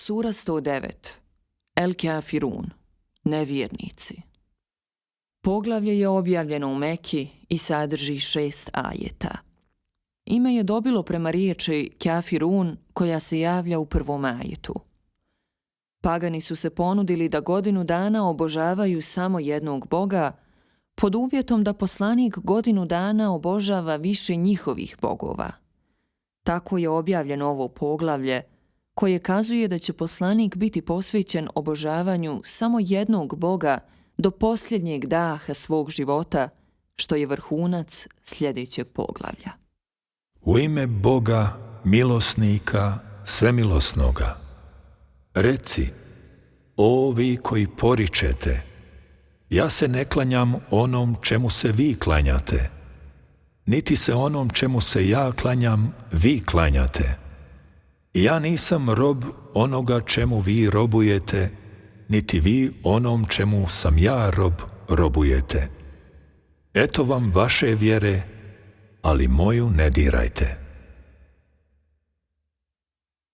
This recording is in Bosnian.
Sura 109. El Kafirun, nevjernici. Poglavlje je objavljeno u Meki i sadrži 6 ajeta. Ime je dobilo prema riječi Kafirun koja se javlja u prvom ajetu. Pagani su se ponudili da godinu dana obožavaju samo jednog Boga, pod uvjetom da poslanik godinu dana obožava više njihovih bogova. Tako je objavljeno ovo poglavlje, koje kazuje da će poslanik biti posvećen obožavanju samo jednog Boga do posljednjeg daha svog života, što je vrhunac sljedećeg poglavlja. U ime Boga, milosnika, svemilosnoga. Reci, o vi koji poričete, ja se ne klanjam onom čemu se vi klanjate, niti se onom čemu se ja klanjam vi klanjate. Ja nisam rob onoga čemu vi robujete, niti vi onom čemu sam ja rob robujete. Eto vam vaše vjere, ali moju ne dirajte.